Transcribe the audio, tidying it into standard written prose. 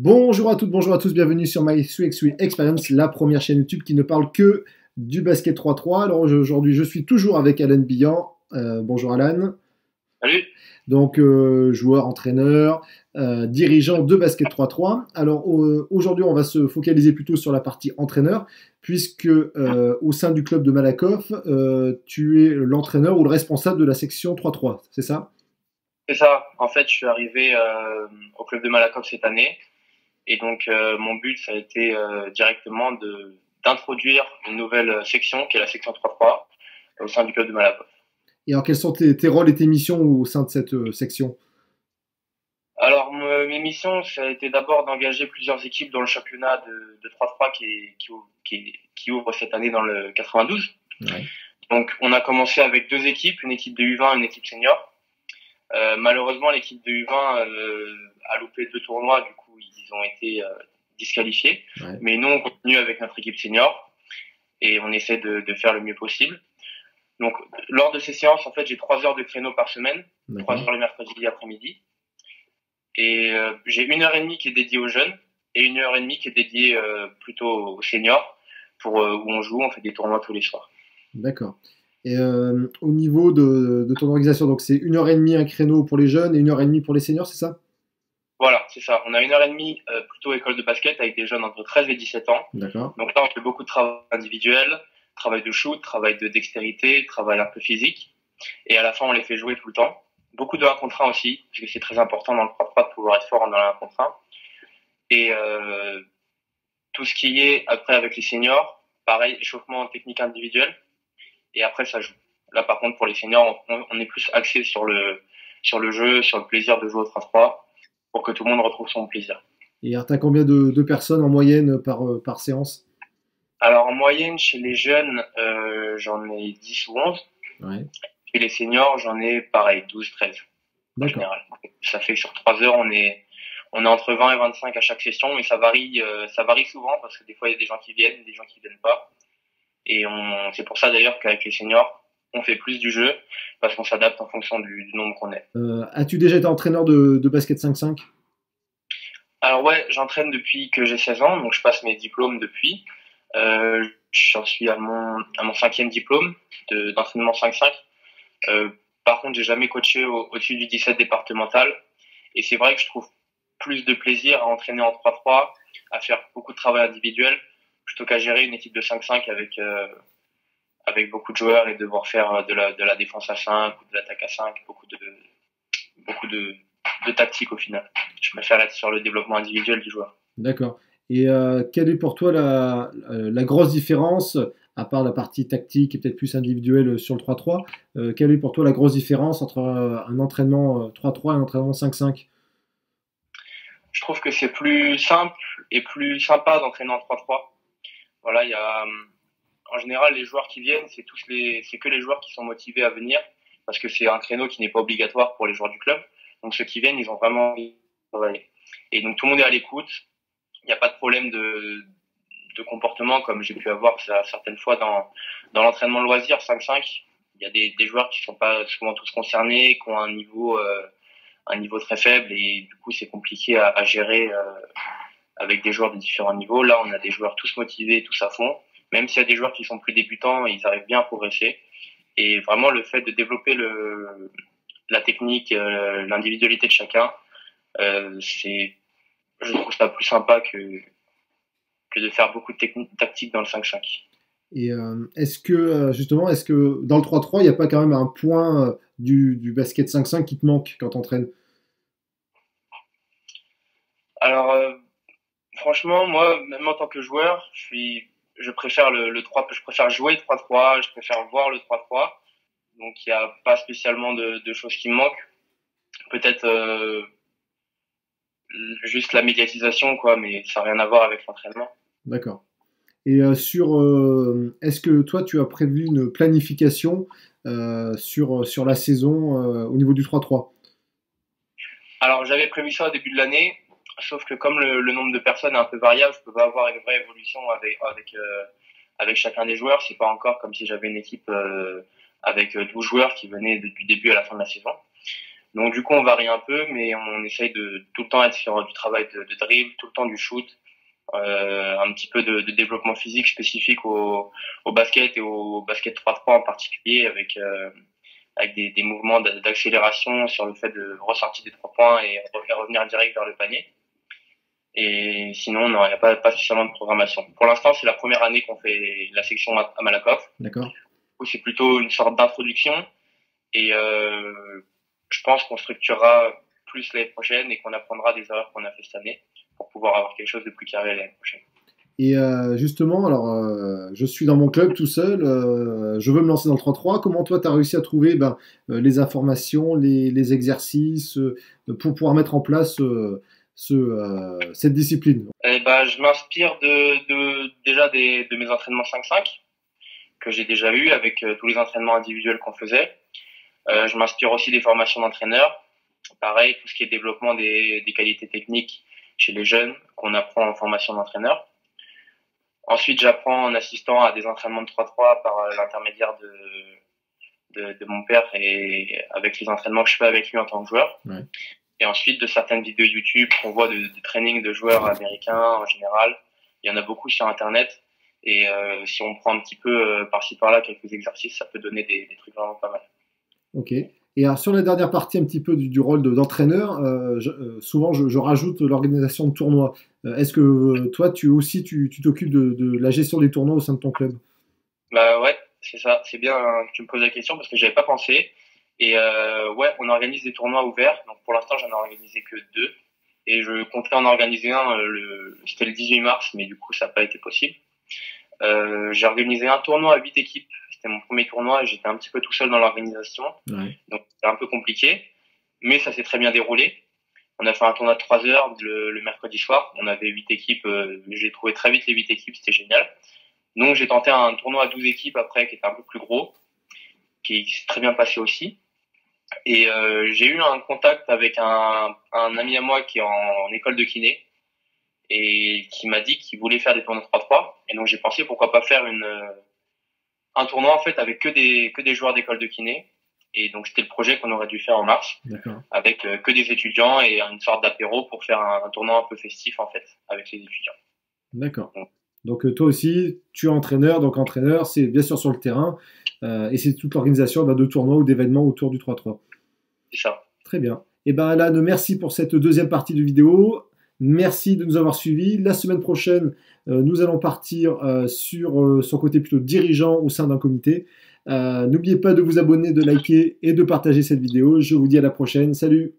Bonjour à toutes, bonjour à tous, bienvenue sur My Sweet Experience, la première chaîne YouTube qui ne parle que du basket 3-3. Alors aujourd'hui, je suis toujours avec Alan Billan. Bonjour Alan. Salut. Donc joueur, entraîneur, dirigeant de basket 3-3. Alors aujourd'hui, on va se focaliser plutôt sur la partie entraîneur, puisque au sein du club de Malakoff, tu es l'entraîneur ou le responsable de la section 3-3, c'est ça? C'est ça. En fait, je suis arrivé au club de Malakoff cette année. Et donc, mon but, ça a été directement d'introduire une nouvelle section, qui est la section 3-3, au sein du club de Malakoff. Et alors quels sont tes rôles et tes missions au sein de cette section? Alors, mes missions, ça a été d'abord d'engager plusieurs équipes dans le championnat de 3-3 qui ouvre cette année dans le 92. Ouais. Donc, on a commencé avec deux équipes, une équipe de U20 et une équipe senior. Malheureusement, l'équipe de U20 a loupé deux tournois, du coup, ils ont été disqualifiés. Ouais. Mais nous, on continue avec notre équipe senior et on essaie de faire le mieux possible. Donc, lors de ces séances, en fait, j'ai 3 heures de créneau par semaine, 3 heures le mercredi après-midi. Et j'ai 1 heure et demie qui est dédiée aux jeunes et 1 heure et demie qui est dédiée plutôt aux seniors, où on joue, on fait des tournois tous les soirs. D'accord. Et au niveau de ton organisation, donc c'est 1 heure et demie un créneau pour les jeunes et 1 heure et demie pour les seniors, c'est ça? Voilà, c'est ça. On a 1 heure et demie plutôt école de basket avec des jeunes entre 13 et 17 ans. D'accord. Donc là, on fait beaucoup de travail individuel, travail de shoot, travail de dextérité, travail un peu physique. Et à la fin, on les fait jouer tout le temps. Beaucoup de 1 contre 1 aussi, parce que c'est très important dans le 3-3 de pouvoir être fort dans le 1 contre 1. Et tout ce qui est après avec les seniors, pareil, échauffement technique individuel. Et après, ça joue. Là, par contre, pour les seniors, on est plus axé sur le jeu, sur le plaisir de jouer au 3-3, pour que tout le monde retrouve son plaisir. Et alors, t'as combien de personnes en moyenne par séance? Alors, en moyenne, chez les jeunes, j'en ai 10 ou 11. Ouais. Chez les seniors, j'en ai pareil, 12, 13 en D'accord. général. Ça fait que sur 3 heures, on est entre 20 et 25 à chaque session, mais ça varie souvent parce que des fois, il y a des gens qui viennent, des gens qui viennent pas. Et c'est pour ça d'ailleurs qu'avec les seniors, on fait plus du jeu parce qu'on s'adapte en fonction du nombre qu'on est. As-tu déjà été entraîneur de basket 5-5? Alors ouais, j'entraîne depuis que j'ai 16 ans, donc je passe mes diplômes depuis. J'en suis à mon 5e diplôme d'entraînement 5-5. Par contre, j'ai jamais coaché au-dessus du 17 départemental. Et c'est vrai que je trouve plus de plaisir à entraîner en 3-3, à faire beaucoup de travail individuel, plutôt qu'à gérer une équipe de 5-5 avec beaucoup de joueurs et devoir faire de la défense à 5 ou de l'attaque à 5, beaucoup de tactique au final. Je préfère être sur le développement individuel du joueur. D'accord. Et quelle est pour toi la grosse différence, à part la partie tactique et peut-être plus individuelle sur le 3-3, quelle est pour toi la grosse différence entre un entraînement 3-3 et un entraînement 5-5? Je trouve que c'est plus simple et plus sympa d'entraîner en 3-3. Voilà, il y a en général les joueurs qui viennent, c'est que les joueurs qui sont motivés à venir parce que c'est un créneau qui n'est pas obligatoire pour les joueurs du club. Donc ceux qui viennent, ils ont vraiment envie de travailler. Et donc tout le monde est à l'écoute. Il n'y a pas de problème de comportement comme j'ai pu avoir certaines fois dans l'entraînement de loisir 5-5. Il y a des joueurs qui sont pas souvent tous concernés, qui ont un niveau très faible et du coup c'est compliqué à gérer avec des joueurs de différents niveaux. Là, on a des joueurs tous motivés, tous à fond. Même s'il y a des joueurs qui sont plus débutants, ils arrivent bien à progresser. Et vraiment, le fait de développer la technique, l'individualité de chacun, je trouve ça plus sympa que de faire beaucoup de techniques tactiques dans le 5-5. Et est-ce que, justement, est-ce que dans le 3-3, il n'y a pas quand même un point du basket 5-5 qui te manque quand tu entraînes? Alors, franchement, moi, même en tant que joueur, je préfère le 3, je préfère jouer le 3-3, je préfère voir le 3-3. Donc, il n'y a pas spécialement de choses qui me manquent. Peut-être juste la médiatisation, quoi, mais ça n'a rien à voir avec l'entraînement. D'accord. Et est-ce que toi, tu as prévu une planification sur la saison au niveau du 3-3? Alors, j'avais prévu ça au début de l'année, sauf que comme le nombre de personnes est un peu variable, je peux pas avoir une vraie évolution avec chacun des joueurs. C'est pas encore comme si j'avais une équipe avec 12 joueurs qui venaient du début à la fin de la saison. Donc du coup, on varie un peu, mais on essaye de tout le temps être sur du travail de dribble, tout le temps du shoot, un petit peu de développement physique spécifique au basket et au basket 3-3 en particulier, avec des mouvements d'accélération sur le fait de ressortir des 3 points et revenir direct vers le panier. Et sinon, non, il n'y a pas spécialement de programmation. Pour l'instant, c'est la première année qu'on fait la section à Malakoff. D'accord. C'est plutôt une sorte d'introduction. Et je pense qu'on structurera plus l'année prochaine et qu'on apprendra des erreurs qu'on a fait cette année pour pouvoir avoir quelque chose de plus carré l'année prochaine. Et justement, alors, je suis dans mon club tout seul, je veux me lancer dans le 3-3. Comment toi, tu as réussi à trouver les informations, les exercices pour pouvoir mettre en place cette discipline? Je m'inspire déjà de mes entraînements 5-5 que j'ai déjà eu avec tous les entraînements individuels qu'on faisait. Je m'inspire aussi des formations d'entraîneurs. Pareil, tout ce qui est développement des qualités techniques chez les jeunes qu'on apprend en formation d'entraîneur. Ensuite, j'apprends en assistant à des entraînements de 3-3 par l'intermédiaire de mon père et avec les entraînements que je fais avec lui en tant que joueur. Ouais. Et ensuite, de certaines vidéos YouTube qu'on voit de training de joueurs américains en général. Il y en a beaucoup sur Internet. Et si on prend un petit peu par-ci par-là quelques exercices, ça peut donner des trucs vraiment pas mal. Ok. Et alors, sur la dernière partie un petit peu du rôle d'entraîneur, souvent je rajoute l'organisation de tournois. Est-ce que toi, tu t'occupes de la gestion des tournois au sein de ton club? Bah ouais, c'est ça. C'est bien que tu me poses la question parce que j'avais pas pensé. Et ouais, on organise des tournois ouverts. Donc pour l'instant, j'en ai organisé que 2. Et je comptais en organiser un, c'était le 18 mars, mais du coup, ça n'a pas été possible. J'ai organisé un tournoi à 8 équipes. C'était mon premier tournoi et j'étais un petit peu tout seul dans l'organisation. Ouais. Donc c'était un peu compliqué. Mais ça s'est très bien déroulé. On a fait un tournoi de 3 heures le mercredi soir. On avait 8 équipes. J'ai trouvé très vite les 8 équipes. C'était génial. Donc j'ai tenté un tournoi à 12 équipes après qui était un peu plus gros, qui s'est très bien passé aussi. Et j'ai eu un contact avec un ami à moi qui est en école de kiné et qui m'a dit qu'il voulait faire des tournois 3-3. Et donc j'ai pensé pourquoi pas faire un tournoi en fait avec que des joueurs d'école de kiné. Et donc c'était le projet qu'on aurait dû faire en mars, avec que des étudiants et une sorte d'apéro pour faire un tournoi un peu festif en fait avec les étudiants. D'accord. Donc toi aussi, tu es entraîneur, donc entraîneur, c'est bien sûr sur le terrain, et c'est toute l'organisation de tournois ou d'événements autour du 3-3. C'est ça. Très bien. Et ben Alan, merci pour cette deuxième partie de vidéo. Merci de nous avoir suivis. La semaine prochaine, nous allons partir sur son côté plutôt dirigeant au sein d'un comité. N'oubliez pas de vous abonner, de liker et de partager cette vidéo. Je vous dis à la prochaine. Salut!